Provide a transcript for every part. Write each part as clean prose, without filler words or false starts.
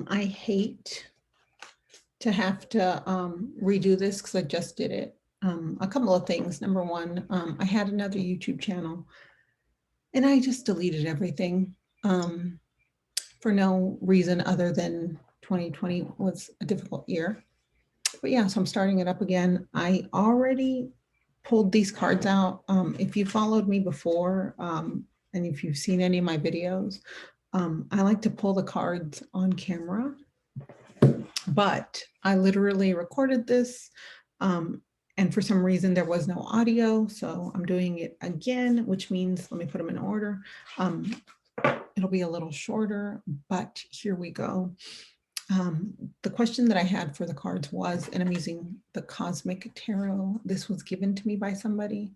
I hate to have to redo this because I just did it. A couple of things. Number one, I had another YouTube channel and I just deleted everything for no reason other than 2020 was a difficult year. But yeah, so I'm starting it up again. I already pulled these cards out. If you followed me before, and if you've seen any of my videos, I like to pull the cards on camera, but I literally recorded this. And for some reason there was no audio, so I'm doing it again, which means, let me put them in order. It'll be a little shorter, but here we go. The question that I had for the cards was, and I'm using the Cosmic Tarot. This was given to me by somebody.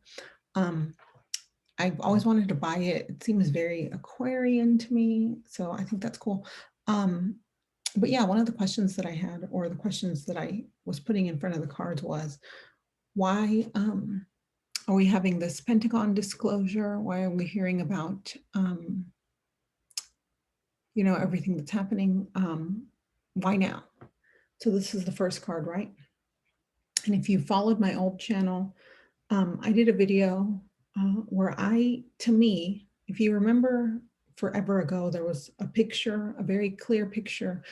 I've always wanted to buy it. It seems very Aquarian to me, so I think that's cool. But yeah, one of the questions that I had, or the questions that I was putting in front of the cards was, why are we having this Pentagon disclosure? Why are we hearing about, you know, everything that's happening? Why now? So this is the first card, right? And if you followed my old channel, I did a video where to me, if you remember forever ago, there was a picture, a very clear picture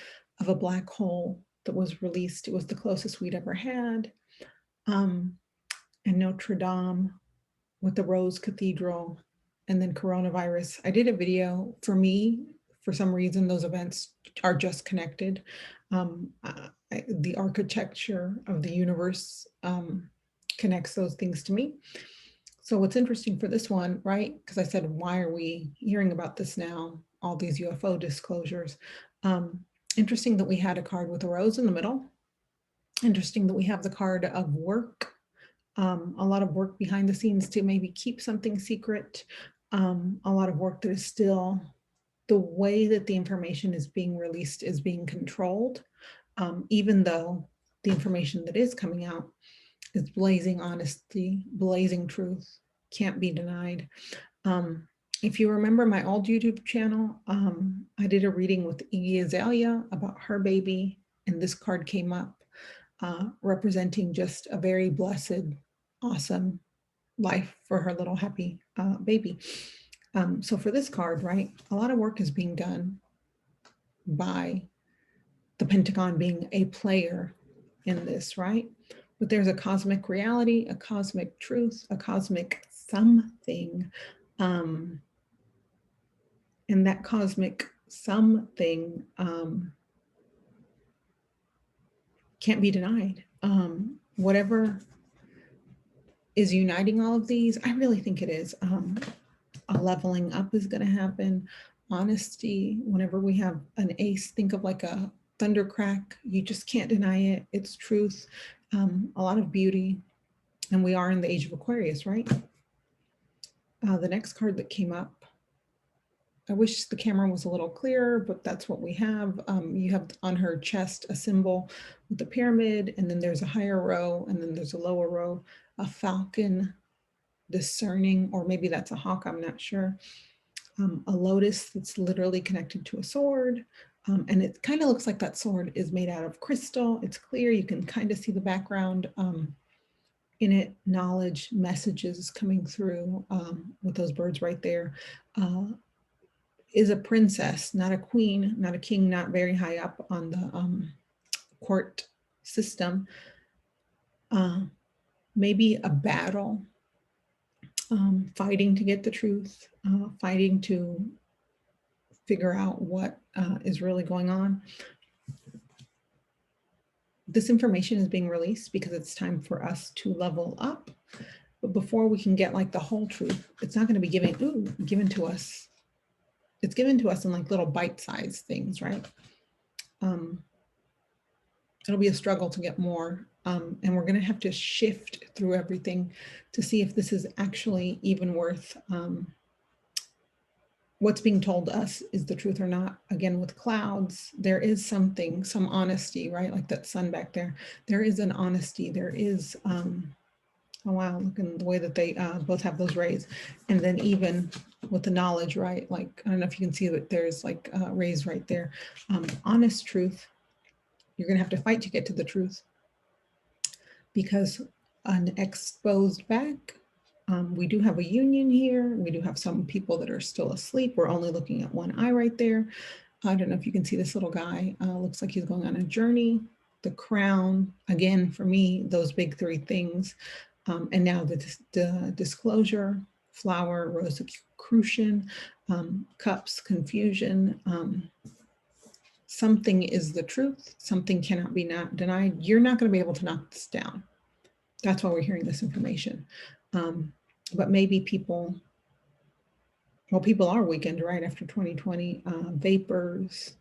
of a black hole that was released. It was the closest we'd ever had. And Notre Dame with the Rose Cathedral, and then coronavirus. I did a video. For me, for some reason, those events are just connected. The architecture of the universe connects those things to me. So what's interesting for this one, right? Because I said, why are we hearing about this now? All these UFO disclosures. Interesting that we had a card with a rose in the middle. Interesting that we have the card of work. A lot of work behind the scenes to maybe keep something secret. A lot of work that is still, the way that the information is being released is being controlled, even though the information that is coming out is blazing honesty, blazing truth, can't be denied. If you remember my old YouTube channel, I did a reading with Iggy Azalea about her baby, and this card came up representing just a very blessed, awesome life for her little happy baby. So for this card, right, a lot of work is being done by the Pentagon being a player in this, right? But there's a cosmic reality, a cosmic truth, a cosmic something. And that cosmic something can't be denied. Whatever is uniting all of these, I really think it is. A leveling up is going to happen. Honesty, whenever we have an ace, think of like a thunder crack. You just can't deny it. It's truth. A lot of beauty. And we are in the age of Aquarius, right? The next card that came up, I wish the camera was a little clearer, but that's what we have. You have on her chest a symbol with a pyramid, and then there's a higher row, and then there's a lower row, a falcon, discerning, or maybe that's a hawk, I'm not sure. A lotus that's literally connected to a sword. And it kind of looks like that sword is made out of crystal. It's clear, you can kind of see the background in it, knowledge, messages coming through with those birds right there. Is a princess, not a queen, not a king, not very high up on the court system. Maybe a battle, fighting to get the truth, fighting to figure out what is really going on. This information is being released because it's time for us to level up. But before we can get like the whole truth, it's not going to be given to us. It's given to us in like little bite-sized things, right? It'll be a struggle to get more. And we're going to have to shift through everything to see if this is actually even worth what's being told to us is the truth or not. Again, with clouds, there is something, some honesty, right? Like that sun back there. There is an honesty. There is Oh, wow, look at the way that they both have those rays. And then even with the knowledge, right? Like, I don't know if you can see that there's like rays right there. Honest truth. You're going to have to fight to get to the truth, because an exposed back, we do have a union here. We do have some people that are still asleep. We're only looking at one eye right there. I don't know if you can see this little guy. Looks like he's going on a journey. The crown, again, for me, those big three things. And now the disclosure, flower, Rosicrucian, cups, confusion. Something is the truth. Something cannot be not denied. You're not going to be able to knock this down. That's why we're hearing this information. But maybe people are weakened, right? After 2020, vapors,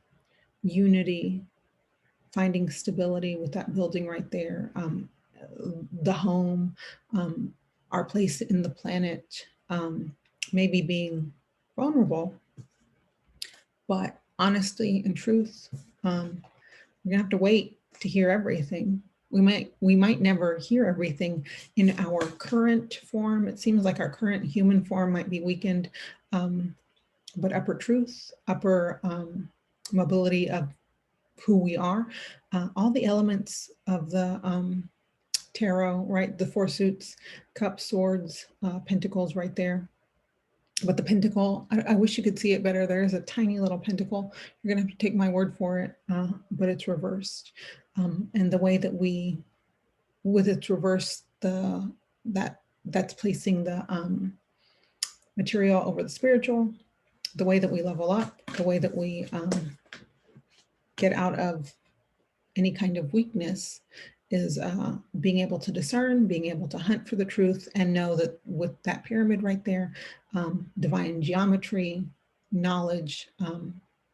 unity, finding stability with that building right there, the home, our place in the planet, maybe being vulnerable, but honesty and truth. We're gonna have to wait to hear everything. We might never hear everything in our current form. It seems like our current human form might be weakened, but upper truth, upper mobility of who we are, all the elements of the tarot, right? The four suits, cups, swords, pentacles right there. But the pentacle, I wish you could see it better. There is a tiny little pentacle. You're going to have to take my word for it, but it's reversed. And the way that with its reverse, that's placing the material over the spiritual, the way that we level up, the way that we get out of any kind of weakness is being able to discern, being able to hunt for the truth, and know that with that pyramid right there, divine geometry, knowledge,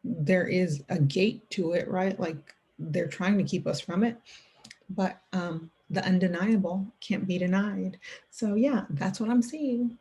there is a gate to it, right? Like they're trying to keep us from it, but the undeniable can't be denied. So yeah, that's what I'm seeing.